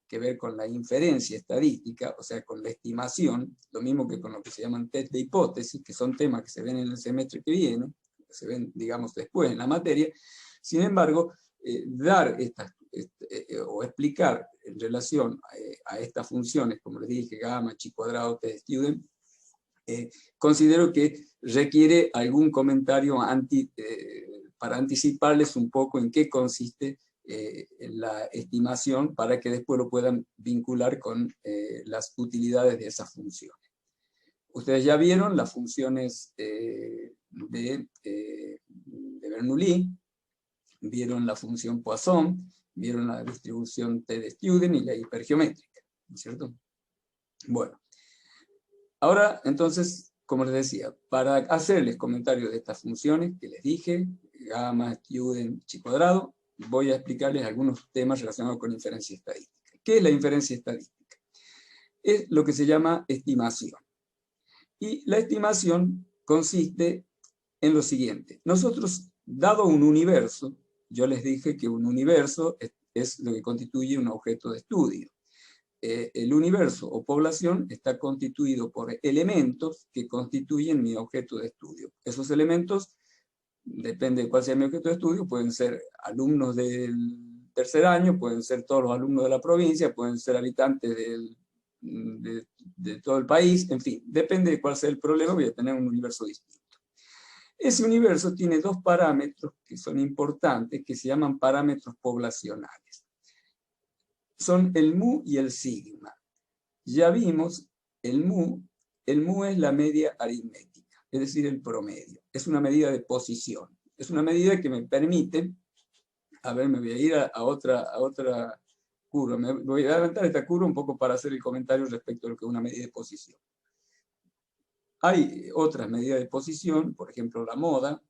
que ver con la inferencia estadística, o sea, con la estimación, lo mismo que con lo que se llaman test de hipótesis, que son temas que se ven en el semestre que viene, que se ven, digamos, después en la materia. Sin embargo, dar o explicar en relación a estas funciones, como les dije, gamma, chi cuadrado, t de student, considero que requiere algún comentario para anticiparles un poco en qué consiste la estimación, para que después lo puedan vincular con las utilidades de esas funciones. Ustedes ya vieron las funciones de Bernoulli, vieron la función Poisson, vieron la distribución T de Student y la hipergeométrica, ¿no es cierto? Bueno, ahora entonces, como les decía, para hacerles comentarios de estas funciones que les dije, gamma, student, chi cuadrado, voy a explicarles algunos temas relacionados con inferencia estadística. ¿Qué es la inferencia estadística? Es lo que se llama estimación. Y la estimación consiste en lo siguiente. Nosotros, dado un universo, yo les dije que un universo es lo que constituye un objeto de estudio. El universo o población está constituido por elementos que constituyen mi objeto de estudio. Esos elementos, depende de cuál sea mi objeto de estudio, pueden ser alumnos del tercer año, pueden ser todos los alumnos de la provincia, pueden ser habitantes de todo el país, en fin, depende de cuál sea el problema, voy a tener un universo distinto. Ese universo tiene dos parámetros que son importantes, que se llaman parámetros poblacionales. Son el mu y el sigma. Ya vimos el mu es la media aritmética, es decir, el promedio. Es una medida de posición. Es una medida que me permite, a ver, me voy a ir a otra curva. Me voy a adelantar esta curva un poco para hacer el comentario respecto a lo que es una medida de posición. Hay otras medidas de posición, por ejemplo la moda,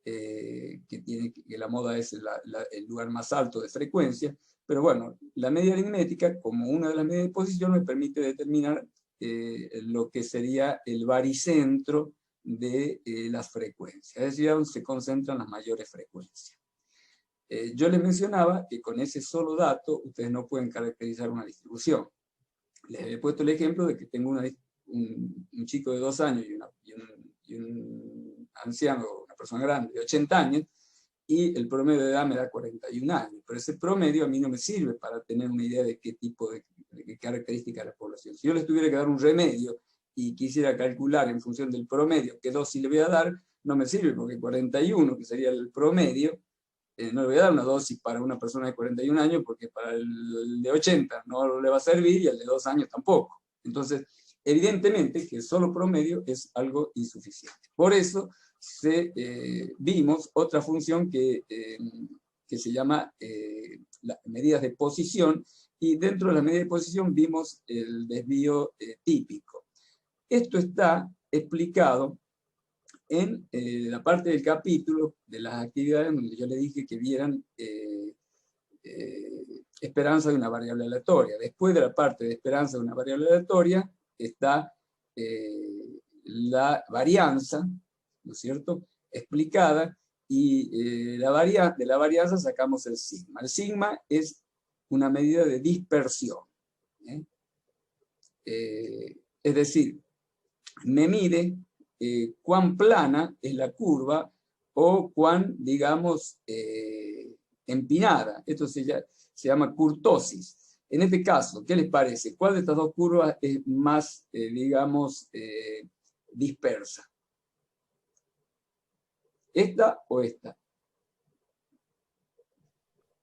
que la moda es el lugar más alto de frecuencia, pero bueno, la media aritmética, como una de las medidas de posición, me permite determinar lo que sería el baricentro de las frecuencias, es decir, donde se concentran las mayores frecuencias. Yo les mencionaba que con ese solo dato ustedes no pueden caracterizar una distribución. Les he puesto el ejemplo de que tengo un chico de 2 años y un anciano, una persona grande de 80 años, y el promedio de edad me da 41 años. Pero ese promedio a mí no me sirve para tener una idea de qué tipo de característica de la población. Si yo les tuviera que dar un remedio y quisiera calcular en función del promedio qué dosis le voy a dar, no me sirve, porque 41, que sería el promedio, no le voy a dar una dosis para una persona de 41 años, porque para el de 80 no le va a servir y el de 2 años tampoco. Entonces, evidentemente que el solo promedio es algo insuficiente. Por eso vimos otra función que se llama las medidas de posición, y dentro de las medidas de posición vimos el desvío típico. Esto está explicado en la parte del capítulo de las actividades donde yo le dije que vieran esperanza de una variable aleatoria. Después de la parte de esperanza de una variable aleatoria está la varianza, ¿no es cierto?, explicada, y de la varianza sacamos el sigma. El sigma es una medida de dispersión. Es decir, me mide cuán plana es la curva o cuán, digamos, empinada. Esto se llama kurtosis. En este caso, ¿qué les parece? ¿Cuál de estas dos curvas es más, digamos, dispersa? ¿Esta o esta?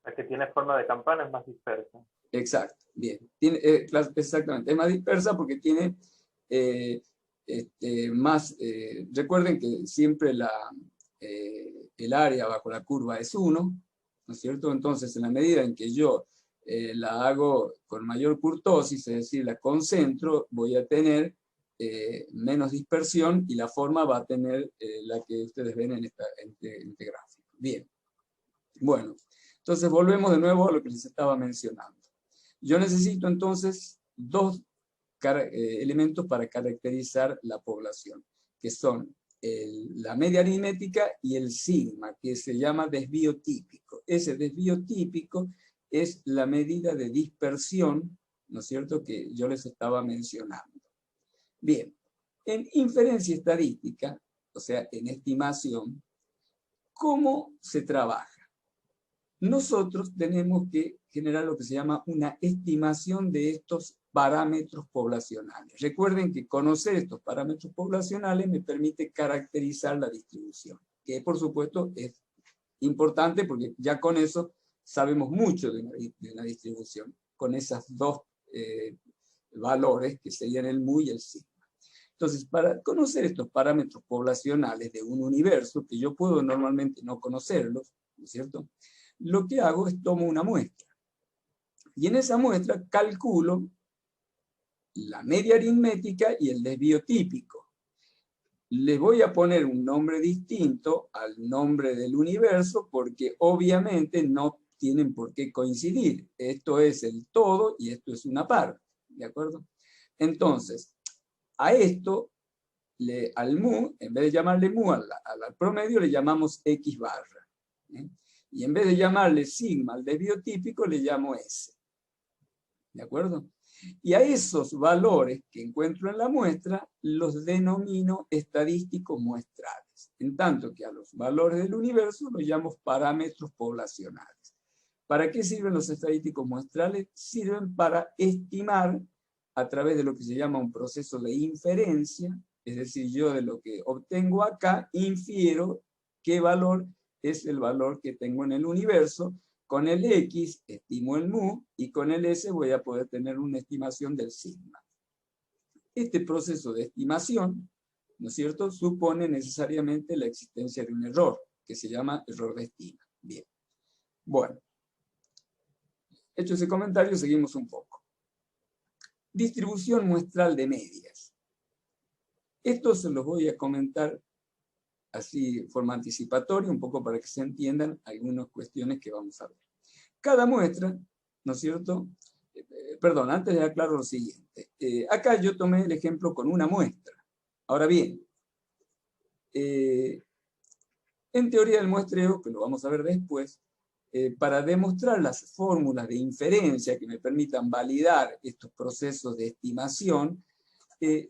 La que tiene forma de campana es más dispersa. Exacto, bien. Exactamente, es más dispersa porque tiene más... recuerden que siempre el área bajo la curva es 1, ¿no es cierto? Entonces, en la medida en que yo la hago con mayor kurtosis, es decir, la concentro, voy a tener menos dispersión, y la forma va a tener la que ustedes ven en este gráfico. Bien. Bueno, entonces volvemos de nuevo a lo que les estaba mencionando. Yo necesito entonces dos elementos para caracterizar la población, que son la media aritmética y el sigma, que se llama desvío típico. Ese desvío típico es la medida de dispersión, ¿no es cierto?, que yo les estaba mencionando. Bien, en inferencia estadística, o sea, en estimación, ¿cómo se trabaja? Nosotros tenemos que generar lo que se llama una estimación de estos parámetros poblacionales. Recuerden que conocer estos parámetros poblacionales me permite caracterizar la distribución, que por supuesto es importante porque ya con eso sabemos mucho de una distribución, con esas dos valores que serían el mu y el sigma. Entonces, para conocer estos parámetros poblacionales de un universo, que yo puedo normalmente no conocerlos, ¿no es cierto?, lo que hago es tomo una muestra. Y en esa muestra calculo la media aritmética y el desvío típico. Les voy a poner un nombre distinto al nombre del universo porque obviamente no tienen por qué coincidir. Esto es el todo y esto es una parte, ¿de acuerdo? Entonces, a esto, al mu, en vez de llamarle mu al promedio, le llamamos X barra. Y en vez de llamarle sigma al desvío típico, le llamo S. ¿De acuerdo? Y a esos valores que encuentro en la muestra los denomino estadísticos muestrales, en tanto que a los valores del universo los llamo parámetros poblacionales. ¿Para qué sirven los estadísticos muestrales? Sirven para estimar a través de lo que se llama un proceso de inferencia, es decir, yo de lo que obtengo acá infiero qué valor es el valor que tengo en el universo. Con el X estimo el mu y con el S voy a poder tener una estimación del sigma. Este proceso de estimación, ¿no es cierto?, supone necesariamente la existencia de un error, que se llama error de estima. Bien. Bueno. Hecho ese comentario, seguimos un poco. Distribución muestral de medias. Esto se los voy a comentar así de forma anticipatoria, un poco para que se entiendan algunas cuestiones que vamos a ver. Cada muestra, ¿no es cierto? Perdón, antes de aclarar lo siguiente. Acá yo tomé el ejemplo con una muestra. Ahora bien, en teoría del muestreo, que lo vamos a ver después, para demostrar las fórmulas de inferencia que me permitan validar estos procesos de estimación,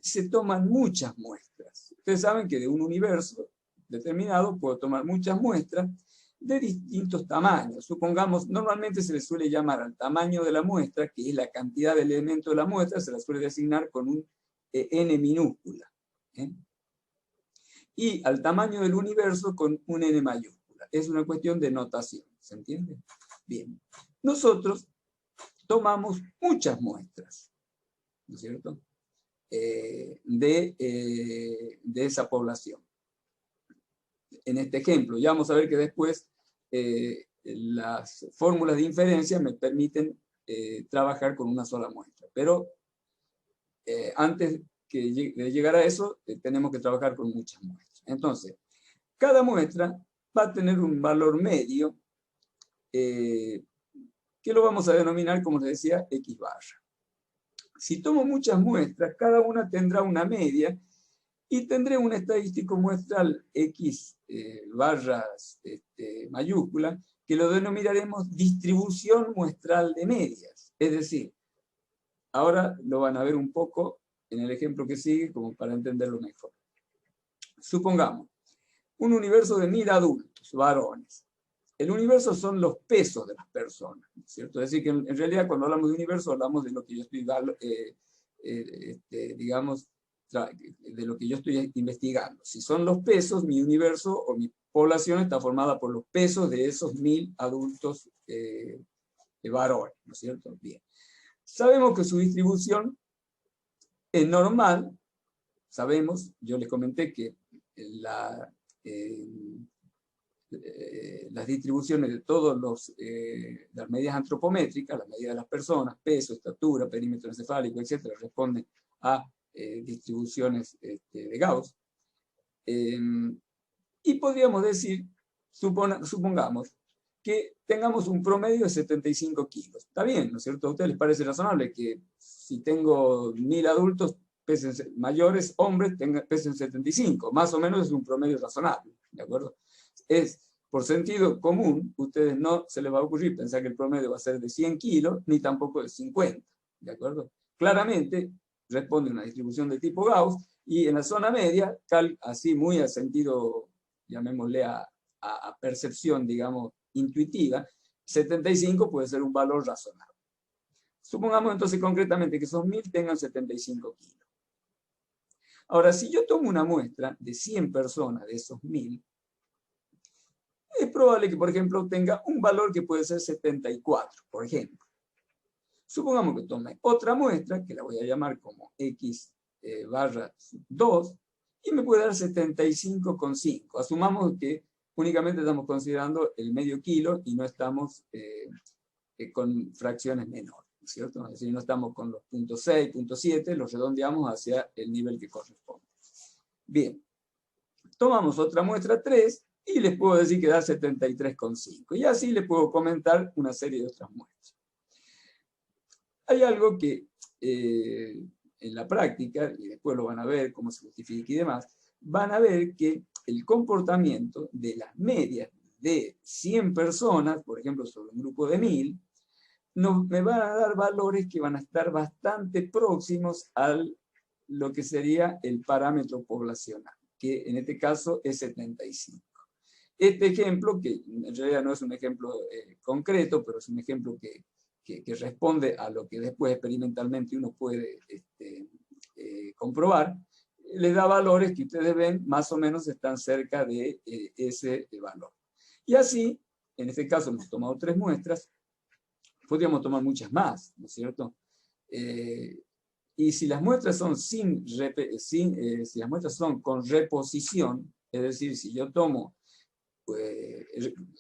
se toman muchas muestras. Ustedes saben que de un universo determinado puedo tomar muchas muestras de distintos tamaños. Supongamos, normalmente se le suele llamar al tamaño de la muestra, que es la cantidad de elementos de la muestra, se la suele designar con un n minúscula. Y al tamaño del universo con un n mayúscula. Es una cuestión de notación, ¿se entiende? Bien. Nosotros tomamos muchas muestras, ¿no es cierto?, de esa población. En este ejemplo, ya vamos a ver que después las fórmulas de inferencia me permiten trabajar con una sola muestra. Pero antes de llegar a eso, tenemos que trabajar con muchas muestras. Entonces, cada muestra va a tener un valor medio que lo vamos a denominar, como les decía, X barra. Si tomo muchas muestras, cada una tendrá una media y tendré un estadístico muestral X barras mayúscula, que lo denominaremos distribución muestral de medias. Es decir, ahora lo van a ver un poco en el ejemplo que sigue, como para entenderlo mejor. Supongamos, un universo de 1000 adultos, varones. El universo son los pesos de las personas, ¿cierto? Es decir, que en realidad cuando hablamos de universo hablamos de lo que yo estoy, digamos, de lo que yo estoy investigando. Si son los pesos, mi universo o mi población está formada por los pesos de esos 1000 adultos varones, ¿no es cierto? Bien. Sabemos que su distribución es normal. Sabemos, yo les comenté que las distribuciones de todas las medidas antropométricas, las medidas de las personas, peso, estatura, perímetro encefálico, etc., responden a distribuciones de Gauss. Y podríamos decir, supongamos, que tengamos un promedio de 75 kilos. Está bien, ¿no es cierto? ¿A ustedes les parece razonable que si tengo 1000 adultos mayores, hombres, pesen 75? Más o menos es un promedio razonable, ¿de acuerdo? Es Por sentido común, ustedes no se les va a ocurrir pensar que el promedio va a ser de 100 kilos, ni tampoco de 50, ¿de acuerdo? Claramente responde a una distribución de tipo Gauss, y en la zona media, así muy a sentido, llamémosle a percepción, digamos, intuitiva, 75 puede ser un valor razonable. Supongamos entonces concretamente que esos 1000 tengan 75 kilos. Ahora, si yo tomo una muestra de 100 personas de esos 1000, es probable que, por ejemplo, tenga un valor que puede ser 74, por ejemplo. Supongamos que tome otra muestra, que la voy a llamar como X barra 2, y me puede dar 75,5. Asumamos que únicamente estamos considerando el medio kilo y no estamos con fracciones menores, ¿no es cierto? Es decir, no estamos con los 0.6, 0.7, los redondeamos hacia el nivel que corresponde. Bien, tomamos otra muestra 3 y les puedo decir que da 73,5. Y así les puedo comentar una serie de otras muestras. Hay algo que en la práctica, y después lo van a ver cómo se justifica y demás, van a ver que el comportamiento de las medias de 100 personas, por ejemplo, sobre un grupo de 1000, me van a dar valores que van a estar bastante próximos a lo que sería el parámetro poblacional, que en este caso es 75. Este ejemplo, que en realidad no es un ejemplo concreto, pero es un ejemplo que responde a lo que después experimentalmente uno puede comprobar, les da valores que ustedes ven más o menos están cerca de ese valor. Y así, en este caso hemos tomado 3 muestras, podríamos tomar muchas más, ¿no es cierto? Y si las muestras son si las muestras son con reposición, es decir, si yo tomo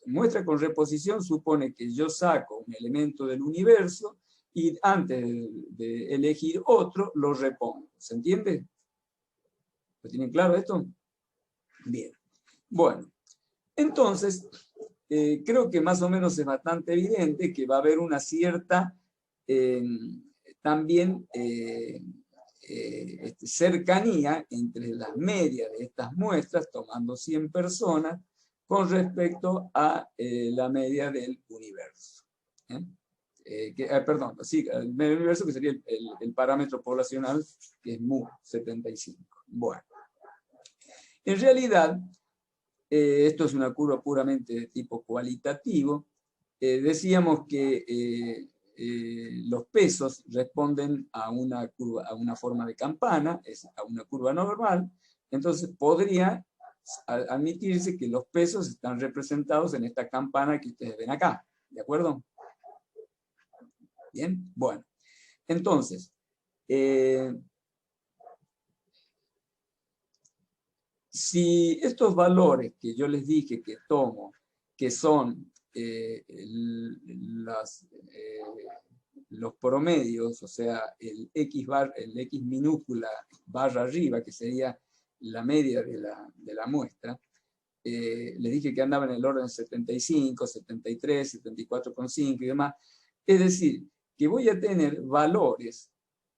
muestra con reposición, supone que yo saco un elemento del universo y antes de elegir otro, lo repongo. ¿Se entiende? ¿Lo tienen claro esto? Bien. Bueno, entonces, creo que más o menos es bastante evidente que va a haber una cierta también cercanía entre las medias de estas muestras, tomando 100 personas, con respecto a la media del universo. Perdón, sí, el medio del universo, que sería el parámetro poblacional, que es mu, 75. Bueno, en realidad, esto es una curva puramente de tipo cualitativo. Decíamos que los pesos responden a una curva, a una forma de campana, a una curva normal. Entonces podría admitirse que los pesos están representados en esta campana que ustedes ven acá. ¿De acuerdo? Bien, bueno. Entonces, si estos valores que yo les dije que tomo, que son los promedios, o sea, el X minúscula barra arriba, que sería la media de la muestra, les dije que andaba en el orden 75, 73, 74,5 y demás. Es decir, que voy a tener valores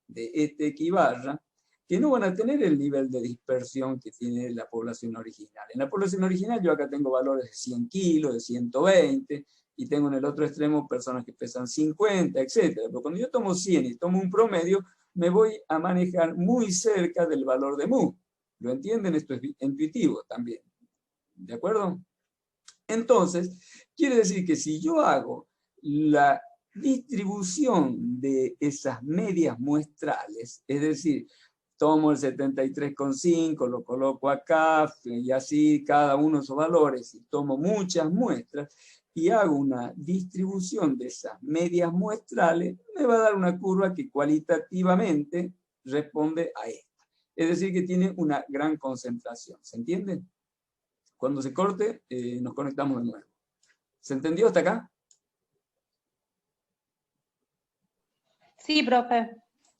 de este X barra que no van a tener el nivel de dispersión que tiene la población original. En la población original yo acá tengo valores de 100 kilos, de 120, y tengo en el otro extremo personas que pesan 50, etc. Pero cuando yo tomo 100 y tomo un promedio, me voy a manejar muy cerca del valor de mu. ¿Lo entienden? Esto es intuitivo también. ¿De acuerdo? Entonces, quiere decir que si yo hago la distribución de esas medias muestrales, es decir, tomo el 73,5, lo coloco acá, y así cada uno de esos valores, y tomo muchas muestras, y hago una distribución de esas medias muestrales, me va a dar una curva que cualitativamente responde a esta. Es decir, que tiene una gran concentración. ¿Se entiende? Cuando se corte, nos conectamos de nuevo. ¿Se entendió hasta acá? Sí, profe.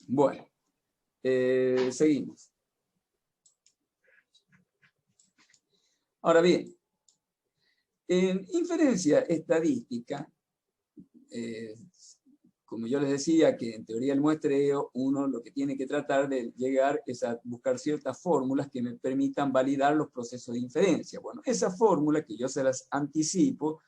Bueno, seguimos. Ahora bien, en inferencia estadística, como yo les decía, que en teoría del muestreo, uno lo que tiene que tratar de llegar es a buscar ciertas fórmulas que me permitan validar los procesos de inferencia. Bueno, esa fórmula que yo se las anticipo,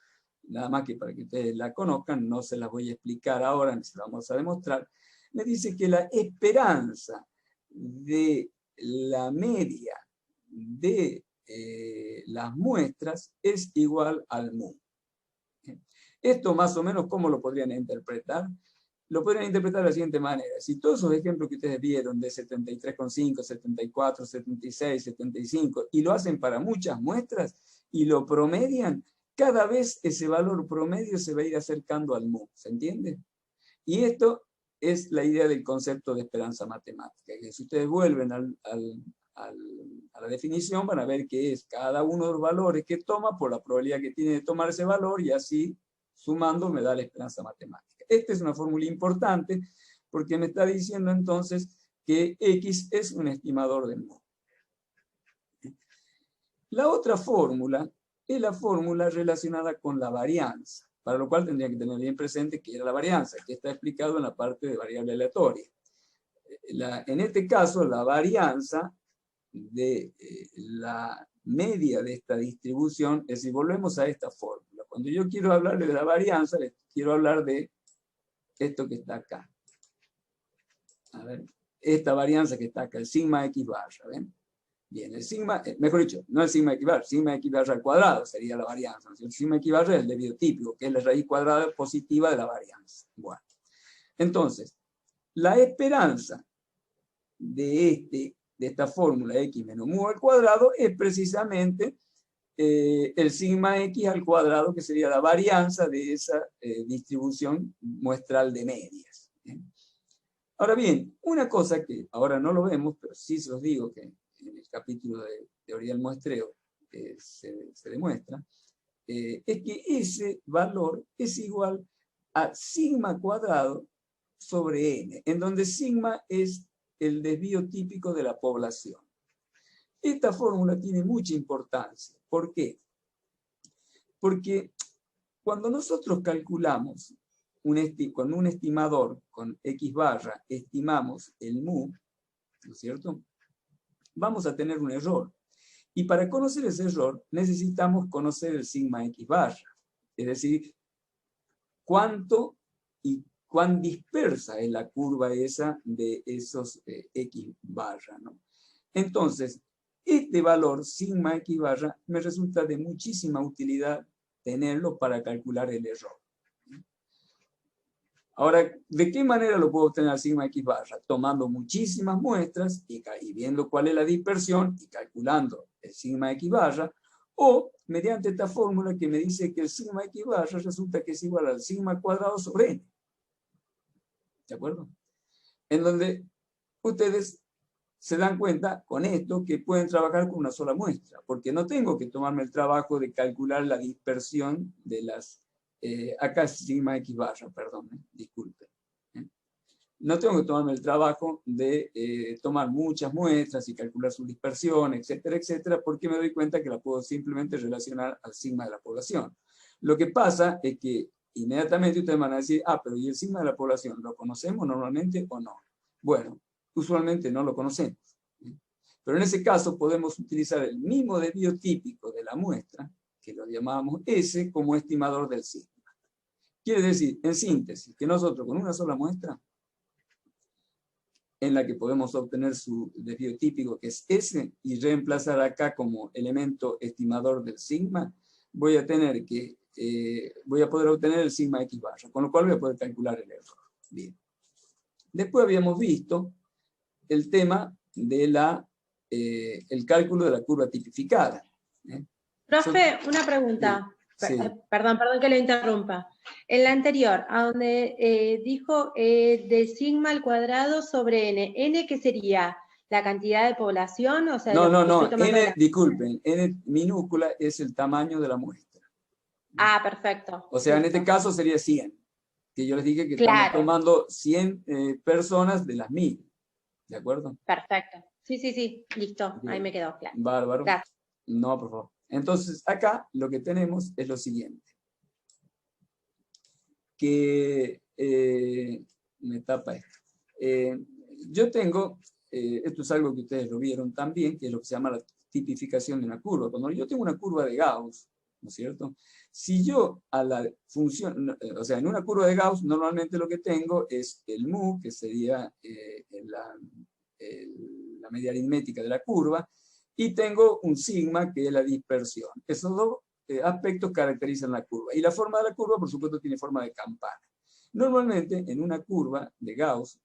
nada más que para que ustedes la conozcan, no se las voy a explicar ahora, ni se las vamos a demostrar, me dice que la esperanza de la media de las muestras es igual al mu. Esto más o menos, ¿cómo lo podrían interpretar? Lo podrían interpretar de la siguiente manera. Si todos esos ejemplos que ustedes vieron de 73,5, 74, 76, 75, y lo hacen para muchas muestras y lo promedian, cada vez ese valor promedio se va a ir acercando al mu. ¿Se entiende? Y esto es la idea del concepto de esperanza matemática. Que si ustedes vuelven a la definición, van a ver que es cada uno de los valores que toma por la probabilidad que tiene de tomar ese valor, y así, sumando, me da la esperanza matemática. Esta es una fórmula importante porque me está diciendo entonces que X es un estimador del mu. La otra fórmula es la fórmula relacionada con la varianza, para lo cual tendría que tener bien presente que era la varianza, que está explicado en la parte de variable aleatoria. En este caso, la varianza de la media de esta distribución, es decir, volvemos a esta fórmula. Cuando yo quiero hablarle de la varianza, les quiero hablar de esto que está acá. A ver, esta varianza que está acá, el sigma x barra, ¿ven? Bien, el sigma, mejor dicho, no el sigma x barra al cuadrado sería la varianza. El sigma x barra es el desvío típico, que es la raíz cuadrada positiva de la varianza. Bueno, entonces, la esperanza de esta fórmula x menos mu al cuadrado es precisamente el sigma x al cuadrado, que sería la varianza de esa distribución muestral de medias. Ahora bien, una cosa que ahora no lo vemos, pero sí se los digo que en el capítulo de teoría del muestreo se demuestra, es que ese valor es igual a sigma cuadrado sobre n, en donde sigma es el desvío típico de la población. Esta fórmula tiene mucha importancia. ¿Por qué? Porque cuando nosotros calculamos con un estimador, con x barra, estimamos el mu, ¿no es cierto? Vamos a tener un error. Y para conocer ese error, necesitamos conocer el sigma x barra. Es decir, cuánto y cuán dispersa es la curva esa de esos x barra, ¿no? Entonces, este valor, sigma x barra, me resulta de muchísima utilidad tenerlo para calcular el error. Ahora, ¿de qué manera lo puedo obtener al sigma x barra? Tomando muchísimas muestras y viendo cuál es la dispersión y calculando el sigma x barra, o mediante esta fórmula que me dice que el sigma x barra resulta que es igual al sigma cuadrado sobre n. ¿De acuerdo? En donde ustedes se dan cuenta con esto que pueden trabajar con una sola muestra, porque no tengo que tomarme el trabajo de calcular la dispersión de las... acá es sigma x barra, perdón, disculpen. No tengo que tomarme el trabajo de tomar muchas muestras y calcular su dispersión, etcétera, etcétera, porque me doy cuenta que la puedo simplemente relacionar al sigma de la población. Lo que pasa es que inmediatamente ustedes van a decir, ah, pero ¿y el sigma de la población lo conocemos normalmente o no? Bueno, usualmente no lo conocemos. Pero en ese caso podemos utilizar el mismo desvío típico de la muestra, que lo llamamos S, como estimador del sigma. Quiere decir, en síntesis, que nosotros con una sola muestra, en la que podemos obtener su desvío típico, que es S, y reemplazar acá como elemento estimador del sigma, voy a tener que, voy a poder obtener el sigma x barra, con lo cual voy a poder calcular el error. Bien. Después habíamos visto el tema de el cálculo de la curva tipificada. Profe, una pregunta. Sí. Perdón que le interrumpa. En la anterior, a donde dijo de sigma al cuadrado sobre n, ¿n qué sería? ¿La cantidad de población? O sea, no, n, disculpen, n minúscula es el tamaño de la muestra. Ah, perfecto. O sea, listo. en este caso sería 100, que yo les dije que claro. estamos tomando 100 personas de las 1000. ¿De acuerdo? Perfecto. Sí, listo. Bien. Ahí me quedó claro. Bárbaro. Gracias. No, por favor. Entonces, acá lo que tenemos es lo siguiente. Que me tapa esto. Yo tengo, esto es algo que ustedes lo vieron también, que es lo que se llama la tipificación de una curva. Cuando yo tengo una curva de Gauss, ¿no es cierto? Si yo a la función, o sea, en una curva de Gauss, normalmente lo que tengo es el mu, que sería la media aritmética de la curva, y tengo un sigma, que es la dispersión. Esos dos aspectos caracterizan la curva. Y la forma de la curva, por supuesto, tiene forma de campana. Normalmente, en una curva de Gauss,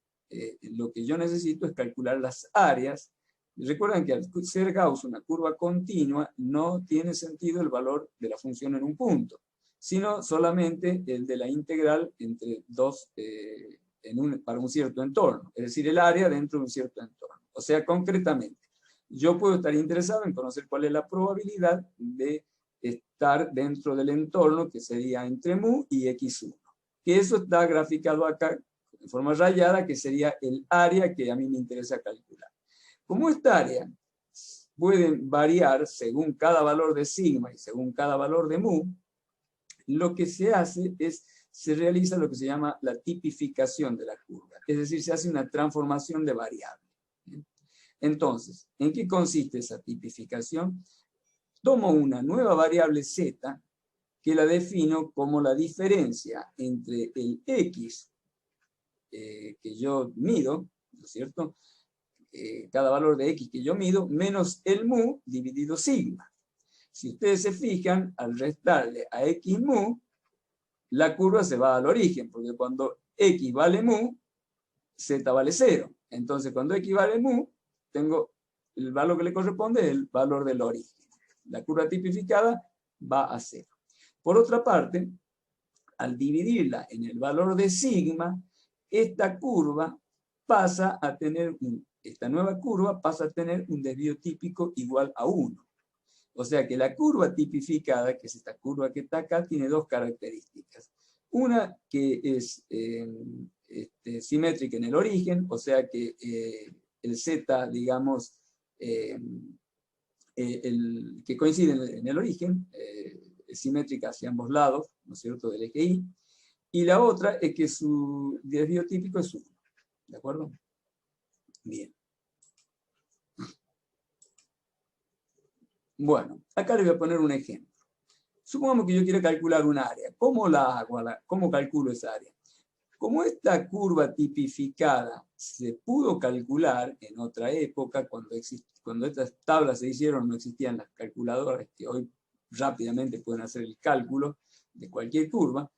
lo que yo necesito es calcular las áreas. Recuerden que al ser Gauss una curva continua, no tiene sentido el valor de la función en un punto, sino solamente el de la integral entre dos, para un cierto entorno, es decir, el área dentro de un cierto entorno. O sea, concretamente, yo puedo estar interesado en conocer cuál es la probabilidad de estar dentro del entorno, que sería entre mu y x1. Que eso está graficado acá en forma rayada, que sería el área que a mí me interesa calcular. Como esta área puede variar según cada valor de sigma y según cada valor de mu, lo que se hace es, se realiza lo que se llama la tipificación de la curva. Es decir, se hace una transformación de variable. Entonces, ¿en qué consiste esa tipificación? Tomo una nueva variable z, que la defino como la diferencia entre el x que yo mido, ¿no es cierto? Cada valor de x que yo mido, menos el mu dividido sigma. Si ustedes se fijan, al restarle a x mu, la curva se va al origen, porque cuando x vale mu, z vale 0. Entonces, cuando x vale mu, tengo el valor que le corresponde, el valor del origen. La curva tipificada va a 0. Por otra parte, al dividirla en el valor de sigma, esta curva pasa a tener esta nueva curva pasa a tener un desvío típico igual a 1. O sea que la curva tipificada, que es esta curva que está acá, tiene dos características. Una que es simétrica en el origen, o sea que el z, digamos, que coincide en el origen, es simétrica hacia ambos lados, ¿no es cierto?, del eje Y. Y la otra es que su desvío típico es 1. ¿De acuerdo? Bien. Bueno, acá les voy a poner un ejemplo. Supongamos que yo quiero calcular un área. ¿Cómo la hago? ¿Cómo calculo esa área? Como esta curva tipificada se pudo calcular en otra época, cuando estas tablas se hicieron, no existían las calculadoras que hoy rápidamente pueden hacer el cálculo de cualquier curva.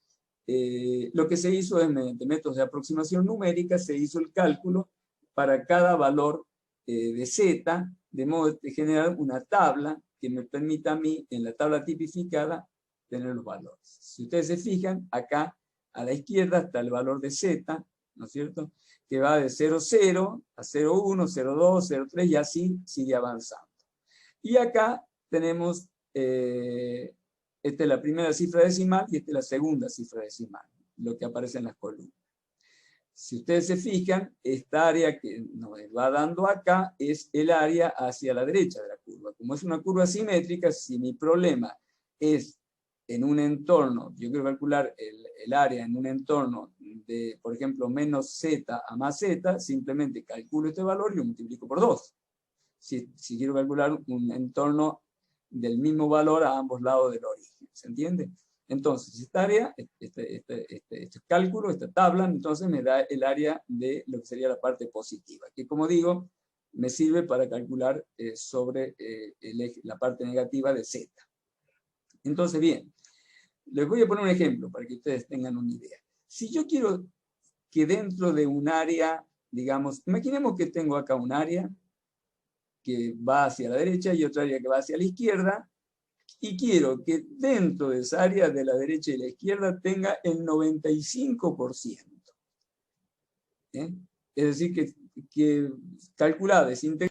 Lo que se hizo es, mediante métodos de aproximación numérica, se hizo el cálculo para cada valor de z, de modo de generar una tabla que me permita a mí, en la tabla tipificada, tener los valores. Si ustedes se fijan, acá a la izquierda está el valor de z, ¿no es cierto?, que va de 0,0 a 0,1, 0,2, 0,3 y así sigue avanzando. Y acá tenemos, esta es la primera cifra decimal y esta es la segunda cifra decimal, lo que aparece en las columnas. Si ustedes se fijan, esta área que nos va dando acá es el área hacia la derecha de la curva. Como es una curva simétrica, si mi problema es en un entorno, yo quiero calcular el área en un entorno de, por ejemplo, menos z a más z, simplemente calculo este valor y lo multiplico por 2. Si quiero calcular un entorno del mismo valor a ambos lados del origen, ¿se entiende? Entonces, esta área, este cálculo, esta tabla, entonces me da el área de lo que sería la parte positiva, que como digo, me sirve para calcular sobre la parte negativa de z. Entonces, bien, les voy a poner un ejemplo para que ustedes tengan una idea. Si yo quiero que dentro de un área, digamos, imaginemos que tengo acá un área que va hacia la derecha y otra área que va hacia la izquierda, y quiero que dentro de esa área de la derecha y la izquierda tenga el 95%. Es decir, que calculada esa integración